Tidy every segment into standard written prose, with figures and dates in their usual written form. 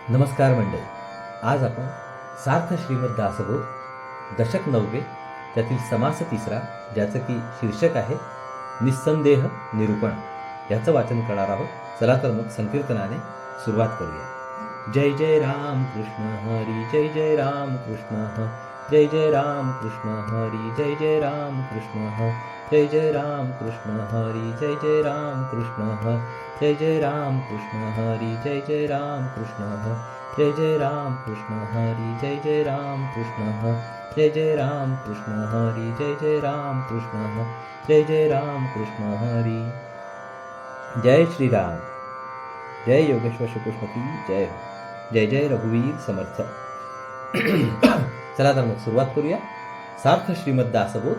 नमस्कार मंडळी. आज आपण सार्थ श्रीमद दासबोध दशक 9 त्यातील समास 3 ज्याचं की शीर्षक आहे निस्संदेह निरूपण याचं वाचन करणार आहोत. चला तर मग संकीर्तनाने सुरुवात करूया. जय जय राम कृष्ण हरी जय जय राम कृष्ण जय जय राम कृष्ण हरी जय जय राम कृष्ण जय जय राम कृष्ण हरी जय जय राम कृष्ण जय जय राम कृष्ण हरी जय जय राम कृष्ण जय जय राम कृष्ण हरी जय जय राम कृष्ण जय जय राम कृष्ण हरी जय जय राम कृष्ण जय जय राम कृष्ण हरी. जय श्री राम. जय योगेश्वर श्रीकृष्ण की जय हो. जय जय रघुवीर समर्थ. चला तर मग सुरुवात करूया. सार्थ श्रीमद दासबोध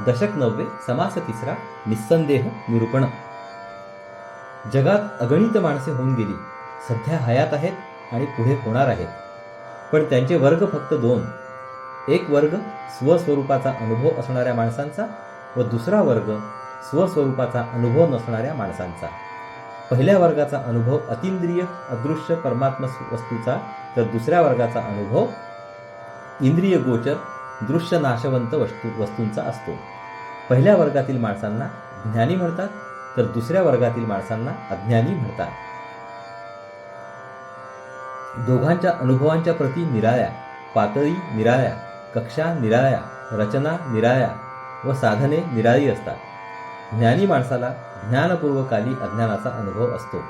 दशक 9 समास 3 निस्संदेह निरूपण. जगात अगणित माणसे होऊन गेली, सध्या हयात आहेत आणि पुढे होणार आहेत, पण त्यांचे वर्ग फक्त 2. एक वर्ग स्वस्वरूपाचा अनुभव असणाऱ्या माणसांचा व दुसरा वर्ग स्वस्वरूपाचा अनुभव नसणाऱ्या माणसांचा. पहिल्या वर्गाचा अनुभव अतींद्रिय अदृश्य परमात्म वस्तूचा, तर दुसऱ्या वर्गाचा अनुभव इंद्रिय गोचर दृश्य नाशवंत वस्तूंचा असतो. पहिल्या वर्गातील माणसांना ज्ञानी म्हणतात, तर दुसऱ्या वर्गातील माणसांना अज्ञानी म्हणतात. दोघांच्या अनुभवांच्या प्रती निराळ्या, पातळी निराळ्या, कक्षा निराळ्या, रचना निराळ्या व साधने निराळी असतात. ज्ञानी माणसाला ज्ञानपूर्वकाली अज्ञानाचा अनुभव असतो,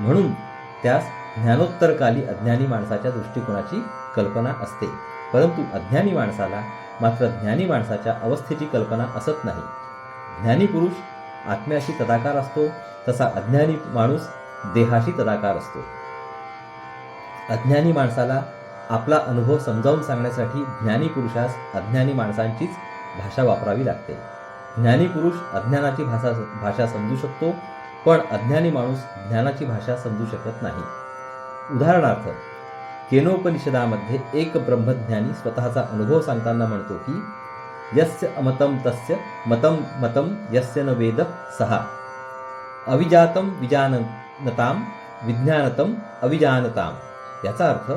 म्हणून त्यास ज्ञानोत्तरकाली अज्ञानी माणसाच्या दृष्टिकोनाची कल्पना असते. परंतु अज्ञानी माणसाला मात्र ज्ञानी माणसाच्या अवस्थेची कल्पना असत नाही. ज्ञानी पुरुष आत्म्याशी तदाकार असतो, तसा अज्ञानी माणूस देहाशी तदाकार असतो. अज्ञानी माणसाला आपला अनुभव समजावून सांगण्यासाठी ज्ञानी पुरुषास अज्ञानी माणसांचीच भाषा वापरावी लागते. ज्ञानी पुरुष अज्ञानाची भाषा समजू शकतो, पण अज्ञानी माणूस ज्ञानाची भाषा समजू शकत नाही. उदाहरणार्थ, केनोपनिषदामध्ये एक ब्रह्मज्ञानी स्वतःचा अनुभव सांगताना म्हणतो की यस्य अमतं तस्य मतं मतं यस्य न वेद सहा अविजातं विजानताम विज्ञानतं अविजानताम. याचा अर्थ,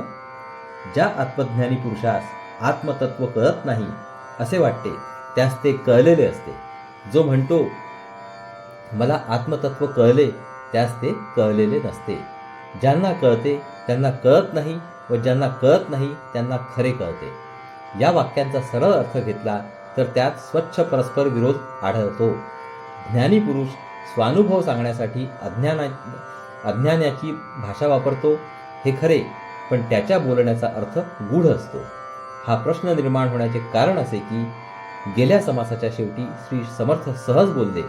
ज्या आत्मज्ञानी पुरुषास आत्मतत्व कळत नाही असे वाटते, त्यास ते कळलेले असते. जो म्हणतो मला आत्मतत्व कळले, त्यास ते कळलेले नसते. ज्यांना कळते त्यांना कळत नाही व ज्यांना कळत नाही त्यांना खरे कळते. या वाक्यांचा सरळ अर्थ घेतला तर त्यात स्वच्छ परस्पर विरोध आढळतो. ज्ञानी पुरुष स्वानुभव सांगण्यासाठी अज्ञानाची भाषा वापरतो हे खरे, पण त्याच्या बोलण्याचा अर्थ गूढ असतो. हा प्रश्न निर्माण होण्याचे कारण असे की गेल्या समासाच्या शेवटी श्री समर्थ सहज बोलले,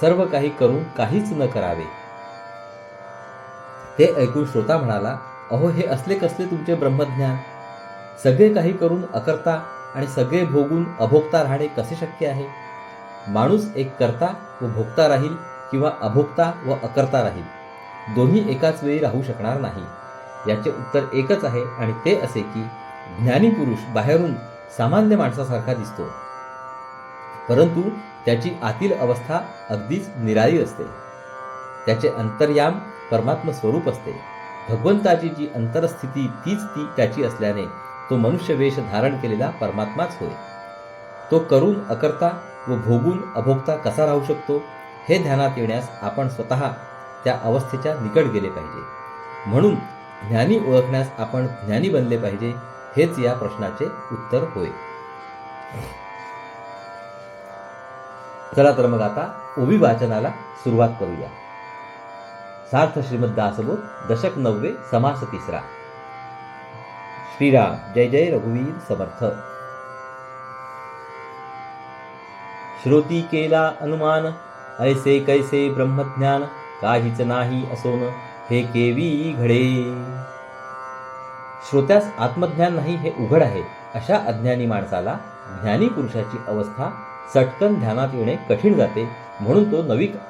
सर्व काही करून काहीच न करावे. ते ऐकून श्रोता म्हणाला, अहो हे असले कसले तुमचे ब्रह्मज्ञान? सगळे काही करून अकर्ता आणि सगळे भोगून अभोक्ता राहणे कसे शक्य आहे? माणूस एक करता व भोगता राहील किंवा अभोक्ता व अकर्ता राहील, दोन्ही एकाच वेळी राहू शकणार नाही. याचे उत्तर एकच आहे, आणि ते असे की ज्ञानी पुरुष बाहेरून सामान्य माणसासारखा दिसतो, परंतु त्याची आतील अवस्था अगदीच निराळी असते. त्याचे अंतर्याम परमात्म स्वरूप असते. भगवंताची जी अंतरस्थिती तीच ती त्याची असल्याने तो मनुष्य वेश धारण केलेला परमात्माच होय. तो करून अकर्ता व भोगून अभोक्ता कसा राहू शकतो हे ध्यानात येण्यास आपण स्वतः त्या अवस्थेच्या निकट गेले पाहिजे. म्हणून ज्ञानी ओळखण्यास आपण ज्ञानी बनले पाहिजे, हेच या प्रश्नाचे उत्तर होय. चला तर मग आता ओवी वाचनाला सुरुवात करूया. सार्थ श्रीमद दासबोध दशक 9 समास 3. श्रीराम. जय जय रघुवीर समर्थ. श्रोती केला अनुमान ऐसे कैसे ब्रह्मज्ञान, काहीच नाही असोन हे केवी घडे. श्रोत्यास आत्मज्ञान नाही हे उघड आहे, अशा अज्ञानी माणसाला ज्ञानी पुरुषाची अवस्था चटकन ध्यानात येणे कठीण जाते, म्हणून तो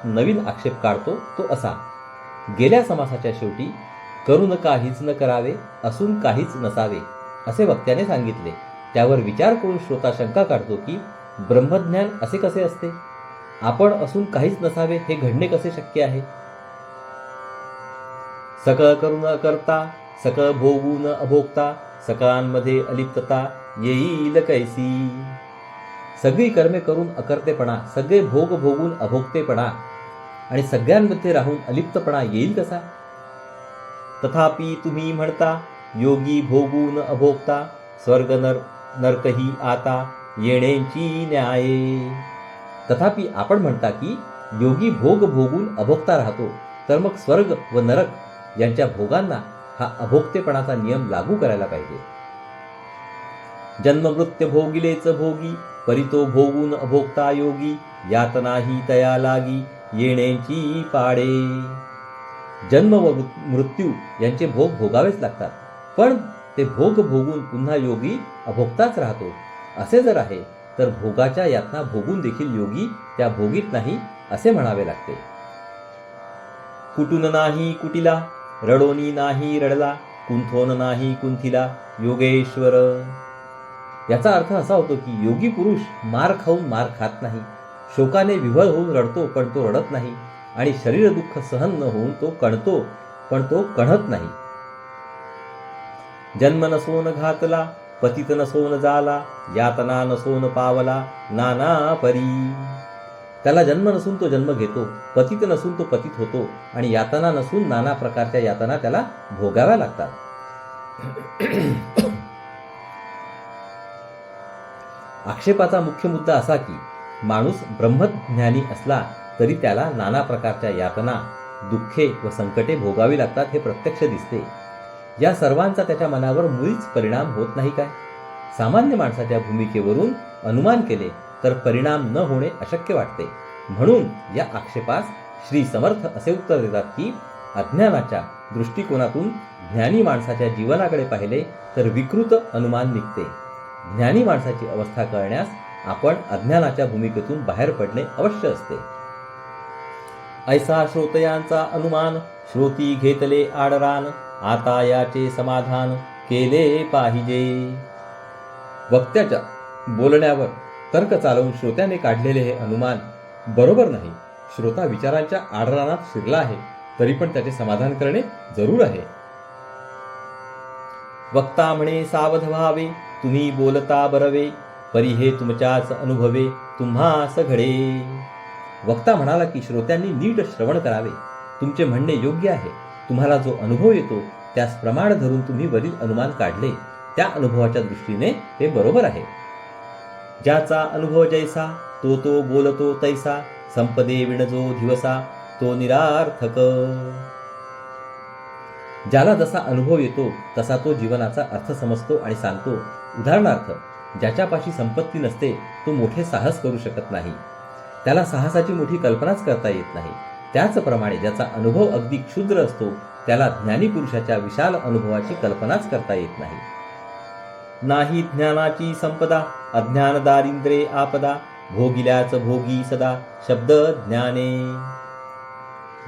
नवीन आक्षेप काढतो, तो असा. गेल्या समासाच्या शेवटी करून काहीच न करावे, असून काहीच नसावे असे वक्त्याने सांगितले. त्यावर विचार करून श्रोता शंका काढतो की ब्रह्मज्ञान असे कसे असते? आपण असून काहीच नसावे हे घडणे कसे शक्य आहे? सकळ करून करता सकळ भोगून अभोगता, सकळांमध्ये अलिप्तता येईल कैसी. सगळी कर्मे करून अकर्तेपणा, सगळे भोग भोगून अभोगतेपणा आणि सगळ्यांमध्ये राहून अलिप्तपणा येईल कसा. तथापि तुम्ही म्हणता योगी भोगून अभोगता, स्वर्ग नरकही आता येण्याची न्याये. तथापि आपण म्हणता की योगी भोग भोगून अभोगता राहतो, तर मग स्वर्ग व नरक यांच्या भोगांना हा अभोगतेपणाचा नियम लागू करायला पाहिजे. जन्ममृत्य भोगिलेच भोगी, परितो भोगून अभोगता योगी, यातनाही तया लागी येण्याची पाडे. जन्म व मृत्यू यांचे भोग भोगावेच लागतात, पण ते भोग भोगून पुन्हा योगी अभोगताच राहतो. असे जर आहे तर भोगाच्या यातना भोगून देखील योगी त्या भोगीत नाही असे म्हणावे लागते. कुटून नाही कुटिला, रडोनी नाही रडला, कुंथोन नाही कुंथिला योगेश्वर. याचा अर्थ असा होतो की योगी पुरुष मार खाऊन मार खात नाही, शोकाने विव्हळ होऊन रडतो पण तो रडत नाही, आणि शरीर दुःख सहन न होऊन तो कणतो पण तो कणत नाही. जन्म नसोन घातला, पतित नसोन जाला, यातना नसोन पावला नाना परी. त्याला जन्म नसून तो जन्म घेतो, पतित नसून तो पतित होतो, आणि यातना नसून नाना प्रकारच्या यातना त्याला भोगाव्या लागतात. आक्षेपाचा मुख्य मुद्दा असा की माणूस ब्रह्मज्ञानी असला तरी त्याला नाना प्रकारच्या यातना, दुःखे व संकटे भोगावी लागतात हे प्रत्यक्ष दिसते. या सर्वांचा त्याच्या मनावर मुळीच परिणाम होत नाही काय. सामान्य माणसाच्या भूमिकेवरून अनुमान केले तर परिणाम न होणे अशक्य वाटते. म्हणून या आक्षेपास श्री समर्थ असे उत्तर देतात की अज्ञानाच्या दृष्टिकोनातून ज्ञानी माणसाच्या जीवनाकडे पाहिले तर विकृत अनुमान निघते. ज्ञानी माणसाची अवस्था कळण्यास आपण अज्ञानाच्या भूमिकेतून बाहेर पडणे अवश्य असते. ऐसा श्रोतयांचा अनुमान, श्रोती घेतले आडरान, आता याचे समाधान केले पाहिजे. वक्त्याच्या बोलण्यावर तर्क चालवून श्रोत्याने काढलेले हे अनुमान बरोबर नाही. श्रोता विचारांच्या आडरानात शिरला आहे तरी पण त्याचे समाधान करणे जरूर आहे. वक्ता म्हणे सावध व्हावे, तुम्ही बोलता बरवे, परी हे तुमच्याच अनुभवे तुम्हास घडे. वक्ता म्हणाला की श्रोत्यांनी नीट श्रवण करावे. तुमचे म्हणणे योग्य आहे. तुम्हाला जो अनुभव येतो त्यास प्रमाण धरून तुम्ही वरील अनुमान काढले, त्या अनुभवाच्या दृष्टीने ते बरोबर आहे. ज्याचा अनुभव जैसा तो तो बोलतो तैसा, संपदे विणजो दिवसा तो निरार्थक. ज्याला जसा अनुभव येतो तसा तो जीवनाचा अर्थ समजतो आणि सांगतो. उदाहरणार्थ, ज्याच्यापाशी संपत्ती नसते तो मोठे साहस करू शकत नाही, त्याला साहसाची मोठी कल्पनाच करता येत नाही. त्याचप्रमाणे ज्याचा अनुभव अगदी क्षुद्र असतो त्याला ज्ञानी पुरुषाच्या विशाल अनुभवाची कल्पनाच करता येत नाही. नाही ज्ञानाची संपदा, अज्ञान दारिद्र्ये आपदा, भोगिल्याच भोगी सदा शब्द ज्ञाने.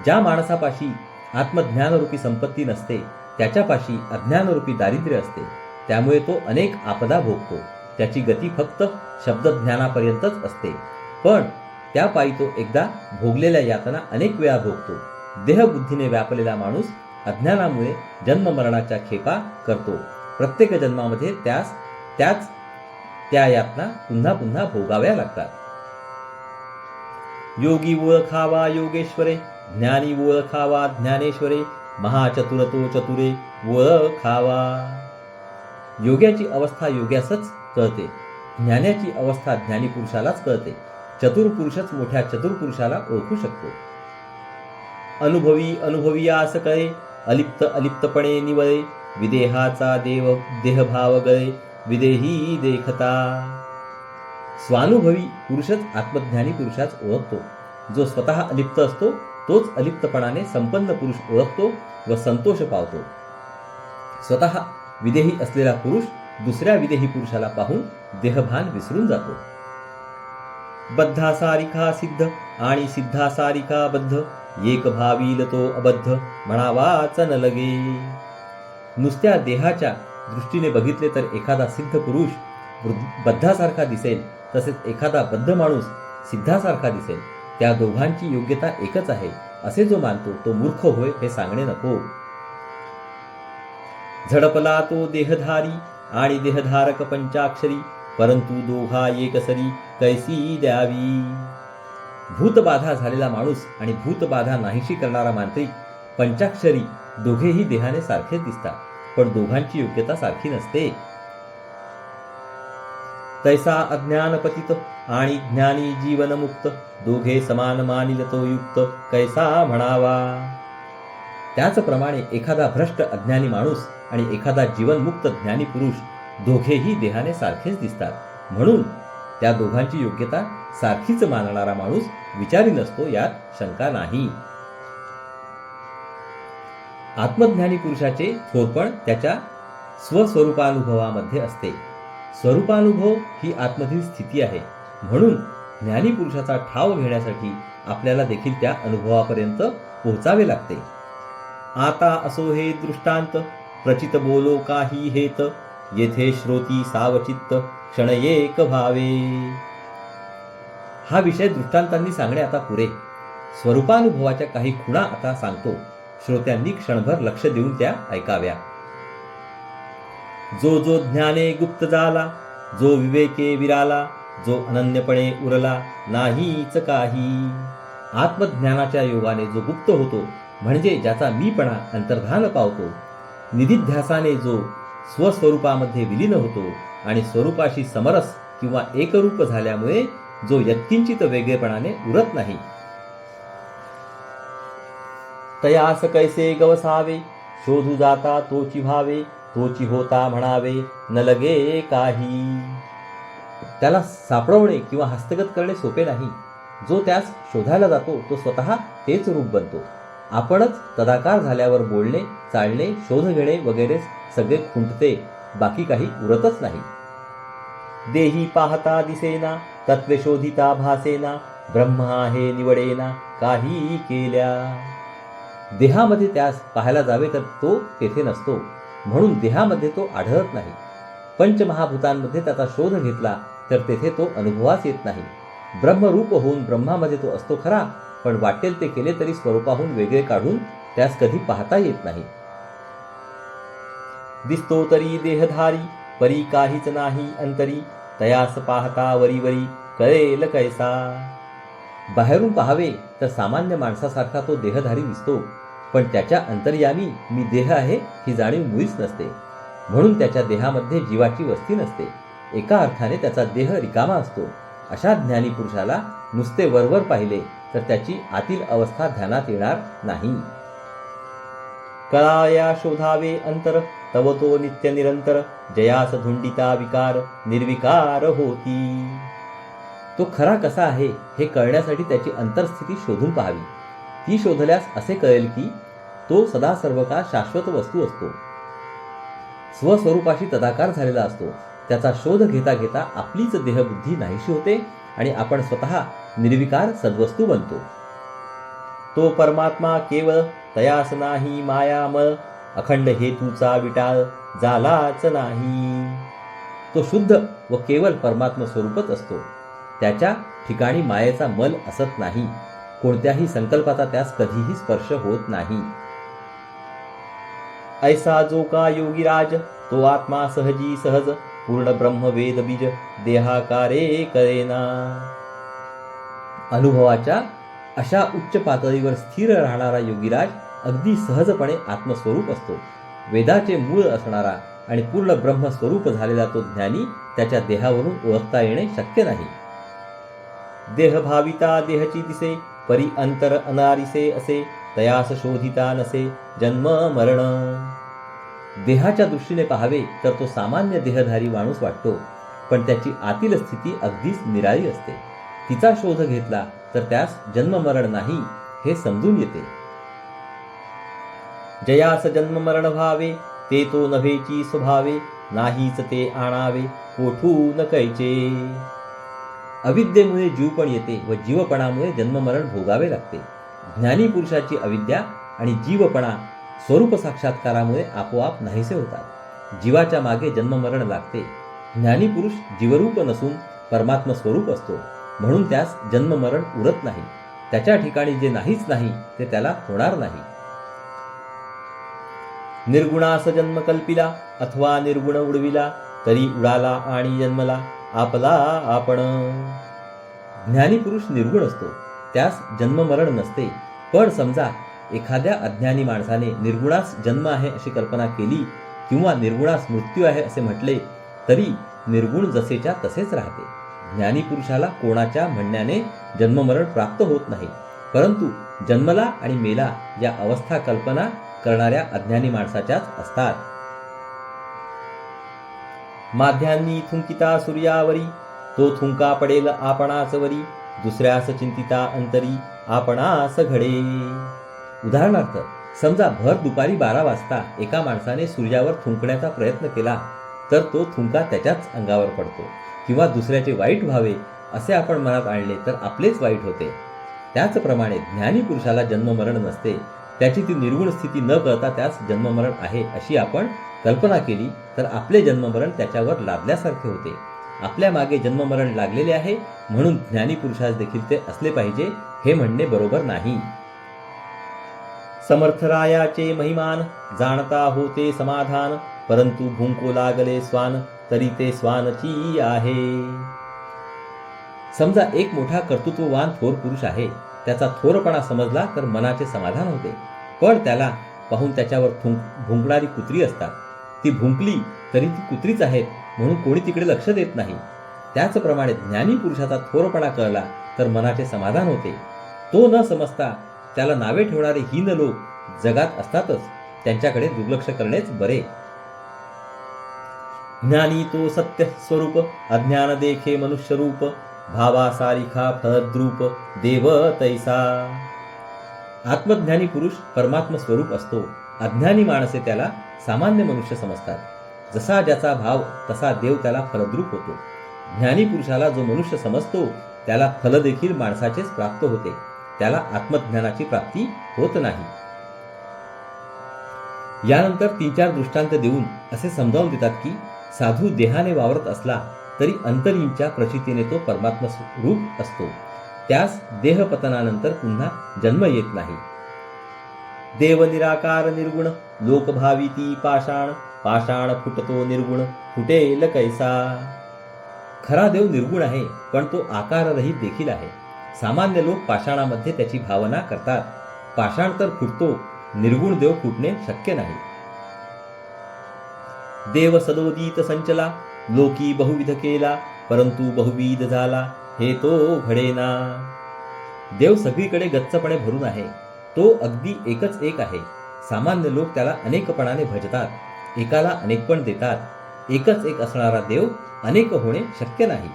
ज्या माणसापाशी आत्मज्ञानरूपी संपत्ती नसते त्याच्यापाशी अज्ञानरूपी दारिद्र्य असते. त्यामुळे तो अनेक आपदा भोगतो. त्याची गती फक्त शब्दज्ञानापर्यंतच असते, पण त्यापायी तो एकदा भोगलेल्या यातना अनेक वेळा भोगतो. देहबुद्धीने व्यापलेला माणूस अज्ञानामुळे जन्ममरणाच्या खेपा करतो. प्रत्येक जन्मामध्ये त्या यातना पुन्हा पुन्हा भोगाव्या लागतात. योगी ओळखावा योगेश्वरे, ज्ञानी ओळखावा ज्ञानेश्वरे, महाचतुर तो चतुरे ओळखावा. योग्याची अवस्था योग्यासच कळते, ज्ञानाची अवस्था ज्ञानी पुरुषालाच कळते. चतुर पुरुषच मोठ्या चतुर पुरुषाला ओळखू शकतो. अनुभवी अनुभवियास कळे, अलिप्त अलिप्तपणे निवळे, विदेहाचा देहभाव गळे, विदेही देखता. स्वानुभवी पुरुषच आत्मज्ञानी पुरुषास ओळखतो. जो स्वतः अलिप्त असतो तोच अलिप्तपणाने संपन्न पुरुष ओळखतो व संतोष पावतो. स्वतः विदेही असलेला पुरुष दुसऱ्या विदेही पुरुषाला पाहून देहभान विसरून जातो. बद्धासारिखा सिद्ध आणि सिद्धासारिखा बद्ध, एक भावील तो अबद्ध म्हणावाच न लगे. नुसत्या देहाच्या दृष्टीने बघितले तर एखादा सिद्ध पुरुष बद्धासारखा दिसेल, तसेच एखादा बद्ध माणूस सिद्धासारखा दिसेल. त्या दोघांची योग्यता एकच आहे असे जो मानतो तो मूर्ख होय हे सांगणे नको. झडपला तो देहधारी आणि देहधारक पंचाक्षरी, परंतु दोघा एकसरी कैसी द्यावी. भूतबाधा झालेला माणूस आणि भूतबाधा नाहीशी करणारा मांत्रिक पंचाक्षरी दोघेही देहाने सारखेच दिसतात, पण दोघांची योग्यता सारखी नसते. तैसा अज्ञानपतित आणि ज्ञानी जीवनमुक्त, दोघे समान मानिल तो युक्त, कैसा म्हणावा. त्याचप्रमाणे एखादा भ्रष्ट अज्ञानी माणूस आणि एखादा जीवनमुक्त ज्ञानी पुरुष दोघेही देहाने सारखेच दिसतात, म्हणून त्या दोघांची योग्यता सारखीच मानणारा माणूस विचारी नसतो, यात शंका नाही. आत्मज्ञानी पुरुषाचे थोरपण त्याच्या स्वस्वरूपानुभवामध्ये असते. स्वरूपानुभव ही आत्मधीन स्थिती आहे, म्हणून ज्ञानी पुरुषाचा ठाव घेण्यासाठी आपल्याला देखील त्या अनुभवापर्यंत पोहोचावे लागते. आता असो हे दृष्टांत, प्रचित बोलो काही हेत, येथे श्रोती सावचित्त क्षण एक भावे. हा विषय दृष्टांतांनी सांगणे आता पुरे. स्वरूपानुभवाच्या काही खुणा आता सांगतो. श्रोत्यांनी क्षणभर लक्ष देऊन त्या ऐकाव्या. जो जो ज्ञाने गुप्त झाला, जो विवेके विराला, जो अनन्यपणे उरला नाहीच काही. आत्मज्ञानाच्या योगाने जो गुप्त होतो, म्हणजे ज्याचा मीपणा अंतर्धान पावतो, निधिध्यासाने जो स्वस्वरूपामध्ये विलीन होतो आणि स्वरूपाशी समरस किंवा एकरूप झाल्यामुळे जो यत्किंचित वेगळेपणाने उरत नाही, तयास कैसे गवसावे, शोधू जाता तोची भावे, तोची होता म्हणावे न लगे काही. त्याला सापडवणे किंवा हस्तगत करणे सोपे नाही. जो त्यास शोधायला जातो तो स्वतः तेच रूप बनतो. आपणच तदाकार झाल्यावर बोलणे, चालणे, शोध घेणे वगैरे सगळे खुंटते, बाकी काही उरतच नाही. देही पाहता दिसेना, तत्वे शोधिता भासेना, ब्रह्मा हे निवडेना काही केल्या. देहामध्ये त्यास पाहायला जावे तर तो तेथे नसतो, म्हणून देहामध्ये तो आढळत नाही. पंचमहाभूतांमध्ये त्याचा शोध घेतला तर तेथे तो अनुभवास येत नाही. ब्रह्मरूप होऊन ब्रह्मामध्ये तो असतो खरा, पण वाटेल ते केले तरी स्वरूपाहून वेगळे काढून त्यास कधी पाहता येत नाही. दिसतो तरी देहधारी, परी काहीच नाही अंतरी, तयास पाहता वरी वरी कळेल कैसा. बाहेरून पाहावे तर सामान्य माणसासारखा तो देहधारी दिसतो, पण त्याच्या अंतर्यामी मी देह आहे ही जाणीव मुळीच नसते. म्हणून त्याच्या देहामध्ये जीवाची वस्ती नसते. एका अर्थाने त्याचा देह रिकामा असतो. अशा ज्ञानी पुरुषाला नुसते वरवर पाहिले तर त्याची आतील अवस्था ध्यानात येणार नाही. कळाया शोधावे अंतर, तव तो नित्य निरंतर, जयास धुंडिता विकार निर्विकार होती. तो खरा कसा आहे हे कळण्यासाठी त्याची अंतर्स्थिती शोधून पाहावी. ती शोधल्यास असे कळेल की तो सदा सर्व काळ शाश्वत वस्तू असतो, स्वस्वरूपाशी तदाकार झालेला असतो. त्याचा शोध घेता घेता आपलीच देहबुद्धी नाहीशी होते आणि आपण स्वतः निर्विकार सद्वस्तू बनतो. तो परमात्मा केवळ, तयास नाही मायामळ, अखंड हेतूचा विटाळ झालाच नाही. तो शुद्ध व केवळ परमात्मा स्वरूपच असतो. त्याच्या ठिकाणी मायेचा मल असत नाही. कोणत्याही संकल्पाचा त्यास कधीही स्पर्श होत नाही. ऐसा जो का योगीराज, तो आत्मा सहजी सहज, पूर्ण ब्रह्म वेद बीज देहाकारे करेना. अनुभवाच्या अशा उच्च पातळीवर स्थिर राहणारा योगीराज अगदी सहजपणे आत्मस्वरूप असतो. वेदाचे मूळ असणारा आणि पूर्ण ब्रह्मस्वरूप झालेला तो ज्ञानी त्याच्या देहावरून ओळखता येणे शक्य नाही. देह भाविता देहची दिसे, परी अंतर अनारिसे असे, तयास शोधिता नसे जन्म मरण. देहाच्या दृष्टीने पाहावे तर तो सामान्य देहधारी माणूस वाटतो, पण त्याची आतील स्थिती अगदीच निराळी असते. तिचा शोध घेतला तर त्यास जन्ममरण नाही हे समजून येते. जयास जन्ममरण व्हावे, ते तो नव्हेची स्वभावे, नाहीच ते आणावे कोठून कैचे. अविद्येमुळे जीवपण येते व जीवपणामुळे जन्ममरण भोगावे लागते. ज्ञानी पुरुषाची अविद्या आणि जीवपणा स्वरूप साक्षात्कारामुळे आपोआप नाहीसे होतात. जीवाच्या मागे जन्ममरण लागते. ज्ञानी पुरुष जीवरूप नसून परमात्मा स्वरूप असतो, म्हणून त्यास जन्ममरण उरत नाही. त्याच्या ठिकाणी जे नाहीच नाही ते त्याला होणार नाही. निर्गुणास जन्म कल्पिला अथवा निर्गुण उडविला तरी उडाला आणि जन्मला आपला आपण. ज्ञानी पुरुष निर्गुण असतो, त्यास जन्ममरण नसते. पण समजा एखाद्या अज्ञानी माणसाने निर्गुणास जन्म आहे अशी कल्पना केली किंवा निर्गुणास मृत्यू आहे असे म्हटले तरी निर्गुण जसेच्या तसेच राहते. ज्ञानी पुरुषाला कोणाच्या म्हणण्याने जन्ममरण प्राप्त होत नाही, परंतु जन्मला आणि मेला या अवस्था कल्पना करणाऱ्या अज्ञानी माणसाच्याच असतात. माध्यांनी थुंकिता सूर्यावरी तो थुंका पडेल आपणास वरी दुसऱ्यास चिंतिता अंतरी आपणास घडे. उदाहरणार्थ, समजा भर दुपारी 12 वाजता एका माणसाने सूर्यावर थुंकण्याचा प्रयत्न केला तर तो थुंका त्याच्याच अंगावर पडतो, किंवा दुसऱ्याचे वाईट व्हावे असे आपण मनात आणले तर आपलेच वाईट होते. त्याचप्रमाणे ज्ञानी पुरुषाला जन्ममरण नसते. त्याची ती निर्गुण स्थिती न कळता त्यास जन्ममरण आहे अशी आपण कल्पना केली तर आपले जन्ममरण त्याच्यावर लादल्यासारखे होते. आपल्या मागे जन्ममरण लागलेले आहे म्हणून ज्ञानी पुरुषास देखील ते असले पाहिजे हे म्हणणे बरोबर नाही. समर्थरायाचे महिमान जाणता होते समाधान परंतु भुंको लागले स्वान तरी ते स्वानची आहे. समजा एक मोठा कर्तृत्ववान थोर पुरुष आहे, त्याचा थोरपणा समजला तर मनाचे समाधान होते. पण त्याला पाहून त्याच्यावर भुंकणारी कुत्री असतात. ती भुंकली तरी ती कुत्रीच आहेत म्हणून कोणी तिकडे लक्ष देत नाही. त्याचप्रमाणे ज्ञानी पुरुषाचा थोरपणा कळला तर मनाचे समाधान होते. तो न समजता त्याला नावे ठेवणारे हीन लोक जगात असतातच, त्यांच्याकडे दुर्लक्ष करणेच बरे. ज्ञानी तो सत्य स्वरूप अज्ञान देखे मनुष्य रूप भावा सारिखा फलद्रूप देव तैसा. आत्मज्ञानी पुरुष परमात्म स्वरूप असतो. अज्ञानी माणसे त्याला सामान्य मनुष्य समजतात. जसा ज्याचा भाव तसा देव त्याला फलद्रूप होतो. ज्ञानी पुरुषाला जो मनुष्य समजतो त्याला फल देखील माणसाचेच प्राप्त होते, त्याला आत्मज्ञानाची प्राप्ती होत नाही. यानंतर 3-4 दृष्टांत देऊन असे समजावून देतात की साधू देहाने वावरत असला तरी अंतरींच्या प्रचितीने तो परमात्म रूप असतो. त्यास देहपतनानंतर पुन्हा जन्म येत नाही. देव निराकार निर्गुण लोकभाविती पाषाण पाषाण फुटतो निर्गुण फुटेल कैसा. खरा देव निर्गुण आहे पण तो आकाररहित देखील आहे. सामान्य लोक पाषाणामध्ये त्याची भावना करतात. पाषाण तर फुटतो, निर्गुण देव फुटणे शक्य नाही. देव सदोदित संचला लोकी बहुविध केला परंतु बहुविध झाला हे तो घडेना. देव सगळीकडे गच्चपणे भरून आहे, तो अगदी एकच एक आहे. सामान्य लोक त्याला अनेकपणाने भजतात, एकाला अनेकपण देतात. एकच एक असणारा देव अनेक होणे शक्य नाही.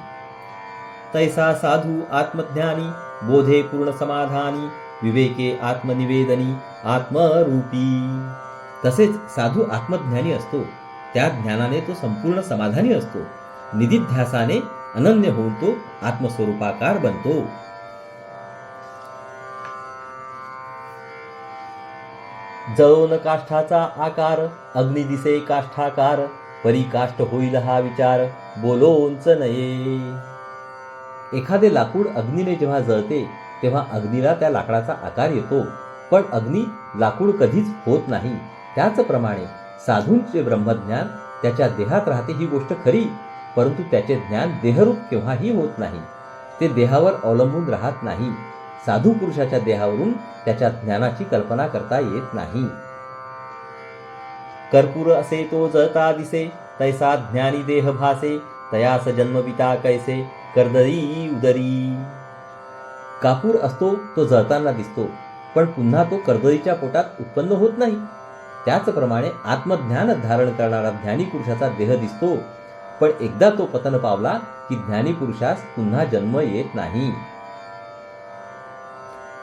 तैसा साधू आत्मज्ञानी बोधे पूर्ण समाधानी विवेके आत्मनिवेदनी आत्मरूपी. तसेच साधू आत्मज्ञानी असतो, त्या ज्ञानाने तो संपूर्ण समाधानी असतो. निधिध्यासाने अनन्य होऊन तो आत्मस्वरूपाकार बनतो. जळोन काष्ठाचा आकार अग्नी दिसे काष्ठाकार परी काष्ठ होईल हा विचार बोलोंच नये. एखादे लाकूड अग्नीने जेव्हा जळते तेव्हा अग्नीला त्या लाकडाचा आकार येतो, पण अग्नी लाकूड कधीच होत नाही. त्याचप्रमाणे साधूंचे ब्रह्मज्ञान त्याच्या देहात राहते ही गोष्ट खरी, परंतु त्याचे ज्ञान देहरूप केव्हाही होत नाही. ते देहावर अवलंबून राहत नाही. साधू पुरुषाच्या देहावरून त्याच्या ज्ञानाची कल्पना करता येत नाही. कर्पूर असे तो जळता दिसे तैसा ज्ञानी देह भासे तयास जन्मविता कैसे कर्दरी उदरी. कापूर असतो तो जळताना दिसतो, पण पुन्हा तो कर्दळीच्या पोटात उत्पन्न होत नाही. त्याचप्रमाणे आत्मज्ञान धारण करणारा ज्ञानी पुरुषाचा देह दिसतो, पण एकदा तो पतन पावला की ज्ञानी पुरुषास पुन्हा जन्म येत नाही.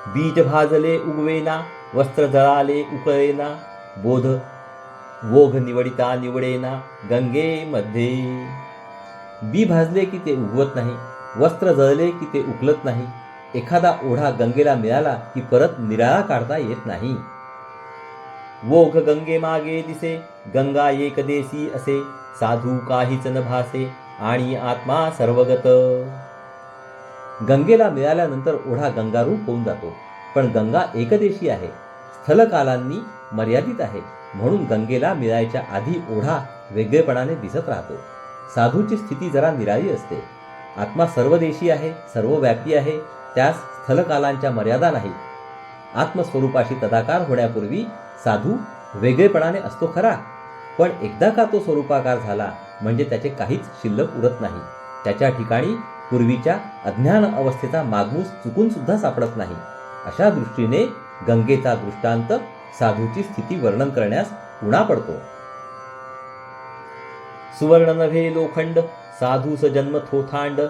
बीज भाजले उगवेना वस्त्र जळाले उकळेना बोध वोघ निवडिता निवडेना गंगेमध्ये. बी भाजले की ते उगवत नाही, वस्त्र जळले की ते उकलत नाही. एखादा ओढा गंगेला मिळाला की परत निराळा काढता येत नाही. वोघ गंगे मागे दिसे गंगा एकदेशी असे साधू काहीच न भासे आणि आत्मा सर्वगत. गंगेला मिळाल्यानंतर ओढा गंगारूप होऊन जातो, पण गंगा एकदेशी आहे, स्थलकालांनी मर्यादित आहे. म्हणून गंगेला मिळायच्या आधी ओढा वेगळेपणाने दिसत राहतो. साधूची स्थिती जरा निराळी असते. आत्मा सर्वदेशी आहे, सर्वव्यापी आहे. त्यास स्थलकालांच्या मर्यादा नाहीत. आत्मस्वरूपाशी तदाकार होण्यापूर्वी साधू वेगळेपणाने असतो खरा, पण एकदा का तो स्वरूपाकार झाला म्हणजे त्याचे काहीच शिल्लक उरत नाही. त्याच्या ठिकाणी पूर्वीच्या अज्ञान अवस्थेचा मागमूस चुकून सुद्धा सापडत नाही. अशा दृष्टीने गंगेचा दृष्टांत साधूची स्थिती वर्णन करण्यास उणा पडतो. सुवर्ण नभे लोखंड, साधूस जन्म थोथांड,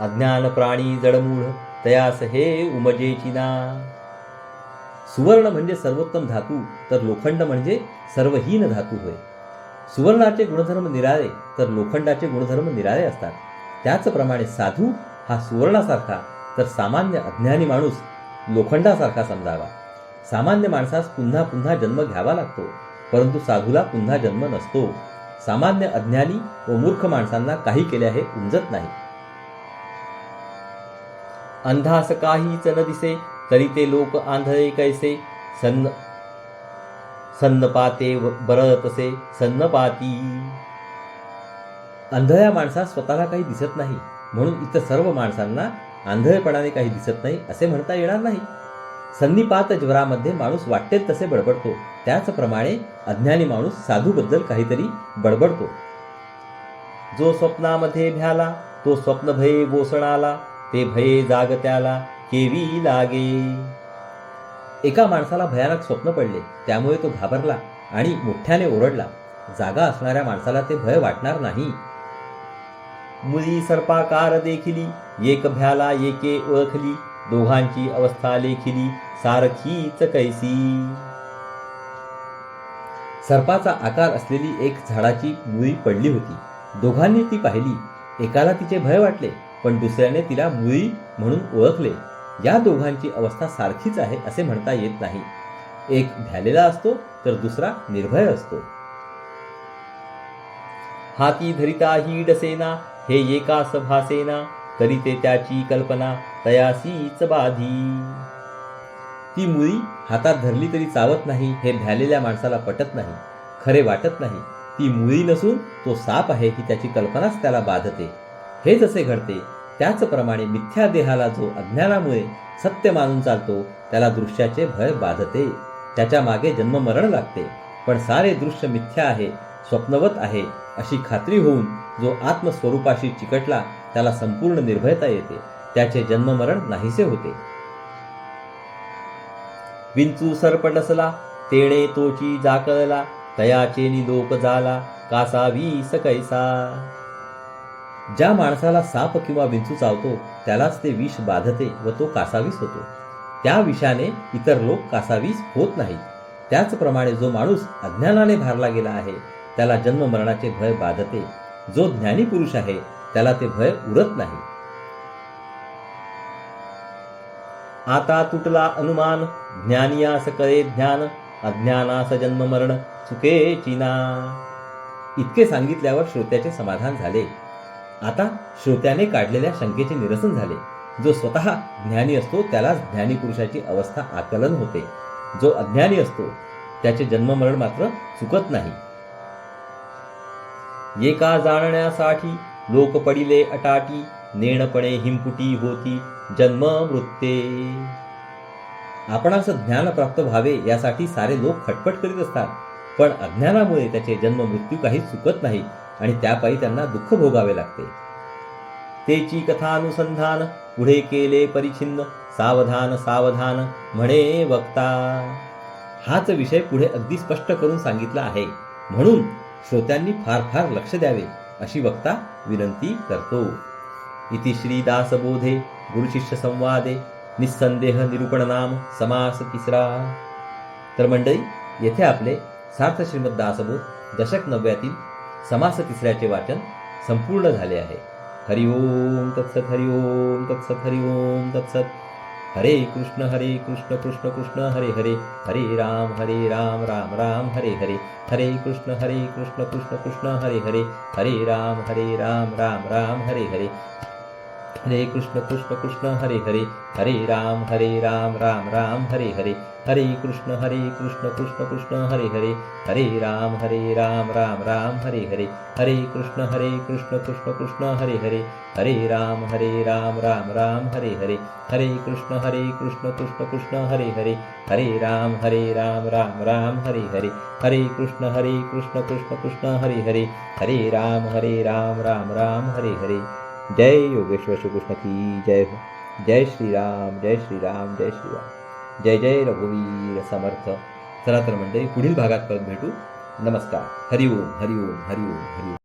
अज्ञान प्राणी जडमूढ, तयास हे उमजेची ना. सुवर्ण म्हणजे सर्वोत्तम धातू, तर लोखंड म्हणजे सर्वहीन धातू होय. सुवर्णाचे गुणधर्म निराळे, तर लोखंडाचे गुणधर्म निराळे असतात. त्याचप्रमाणे साधू हा सुवर्णासारखा, तर सामान्य अज्ञानी माणूस लोखंडासारखा समजावा. सामान्य माणसास पुन्हा पुन्हा जन्म घ्यावा लागतो, परंतु साधूला पुन्हा जन्म नसतो. सामान्य अज्ञानी व मूर्ख माणसांना काही केल्याहे उमजत नाही. अंधास काहीच न दिसे, तरी ते लोक आंधळे कैसे, सन्नपाते बरतसे सन्नपाती. अंधळ्या माणसास स्वतःला काही दिसत नाही, म्हणून इतर सर्व माणसांना आंधळेपणाने काही दिसत नाही असे म्हणता येणार नाही. सन्निपात ज्वरामध्ये माणूस वाटेल तसे बडबडतो, त्याचप्रमाणे अज्ञानी माणूस साधूबद्दल काहीतरी बडबडतो. जो स्वप्नामध्ये भ्याला, तो स्वप्न भये बोसणाला, ते भये जाग त्याला केवी लागे. एका माणसाला भयानक स्वप्न पडले, त्यामुळे तो घाबरला आणि मोठ्याने ओरडला. जागा असणाऱ्या माणसाला ते भय वाटणार नाही. मुळी सर्पाकार देखिली, एक भ्याला एके ओळखली, दोघांची अवस्था लेखिली सारखीच कैसी. सर्पाचा आकार असलेली एक झाडाची मुळी पडली होती. दोघांनी ती पाहिली. एकाला तिचे भय वाटले, पण दुसऱ्याने तिला मुळी म्हणून ओळखले. या दोघांची अवस्था सारखीच आहे असे म्हणता येत नाही. एक भ्यालेला असतो, तर दुसरा निर्भय असतो. हाती धरिता ही डसेना, हे एकास भासेना, करीते त्याची कल्पना तयासीच बाधी. ती मुळी हातात धरली तरी चावत नाही हे भ्यालेल्या माणसाला पटत नाही, खरे वाटत नाही. ती मुळी नसून तो साप आहे ही त्याची कल्पनाच त्याला बाधते. हे जसे घडते त्याचप्रमाणे मिथ्या देहाला जो अज्ञानामुळे सत्य मानून चालतो त्याला दृश्याचे भय बाधते. त्याच्या मागे जन्ममरण लागते. पण सारे दृश्य मिथ्या आहे, स्वप्नवत आहे अशी खात्री होऊन जो आत्मस्वरूपाशी चिकटला त्याला संपूर्ण निर्भयता येते. त्याचे जन्ममरण नाहीसे होते. विंचू सर्प डसला, तेणे तोची जाकळला, तयाचे निलोप झाला कासावीस कैसा. ज्या माणसाला साप किंवा विंचू चावतो त्यालाच ते विष बाधते व तो कासावीस होतो. त्या विषाने इतर लोक कासावीस होत नाहीत. त्याचप्रमाणे जो माणूस अज्ञानाने भारला गेला आहे त्याला जन्ममरणाचे भय बाधते. जो ज्ञानी पुरुष आहे त्याला ते भय उरत नाही. आता तुटला अनुमान, ज्ञानियास कळे ज्ञान, अज्ञानास जन्ममरण चुकेची ना. इतके सांगितल्यावर श्रोत्याचे समाधान झाले. आता श्रोत्याने काढलेल्या शंकेचे निरसन झाले. जो स्वतः ज्ञानी असतो त्यालाच ज्ञानी पुरुषाची अवस्था आकलन होते. जो अज्ञानी असतो त्याचे जन्ममरण मात्र चुकत नाही. एका जाणण्यासाठी लोक पडिले अटाटी, नेणपणे हिमपुटी होती जन्म मृत्ये. आपणास ज्ञान प्राप्त व्हावे यासाठी सारे लोक खटपट करीत असतात, पण अज्ञानामुळे त्याचे जन्म मृत्यू काही चुकत नाही आणि त्यापायी त्यांना दुःख भोगावे लागते. तेची कथानुसंधान पुढे केले परिच्छिन्न, सावधान सावधान म्हणे वक्ता. हाच विषय पुढे अगदी स्पष्ट करून सांगितला आहे, म्हणून श्रोत्यांनी फार फार लक्ष द्यावे अशी वक्ता विनंती करतो. इति श्री दासबोधे गुरुशिष्य संवादे निस्संदेह निरूपण नाम समास तिसरा. तर मंडळी, येथे आपले सार्थ श्रीमद दासबोध दशक 9 समास तिसऱ्याचे वाचन संपूर्ण झाले आहे. हरि ओम तत्सत, हरि ओम तत्सत, हरि ओम तत्सत. हरे कृष्ण कृष्ण कृष्ण हरे हरे, हरे राम राम राम हरे हरे, हरे कृष्ण कृष्ण कृष्ण हरे हरे, हरे राम राम राम हरे हरे. हरे कृष्ण कृष्ण कृष्ण हरे हरे, हरे राम राम राम हरे हरे, हरे कृष्ण कृष्ण कृष्ण हरे हरे, हरे राम राम राम हरे हरे, हरे कृष्ण कृष्ण कृष्ण हरे हरे, हरे राम राम राम हरे हरे, हरे कृष्ण कृष्ण कृष्ण हरे हरे, हरे राम राम हरे हरे, हरे कृष्ण कृष्ण कृष्ण हरे हरे, हरे राम राम हरे हरे. जय योगेश्वर श्री कृष्ण की जय हो. जय श्रीराम जय श्रीराम जय श्रीराम. जय जय रघुवीर समर्थ. चला तर मंडळी, पुढील भागात परत भेटू. नमस्कार. हरिओम हरिओम हरिओम हरिओम.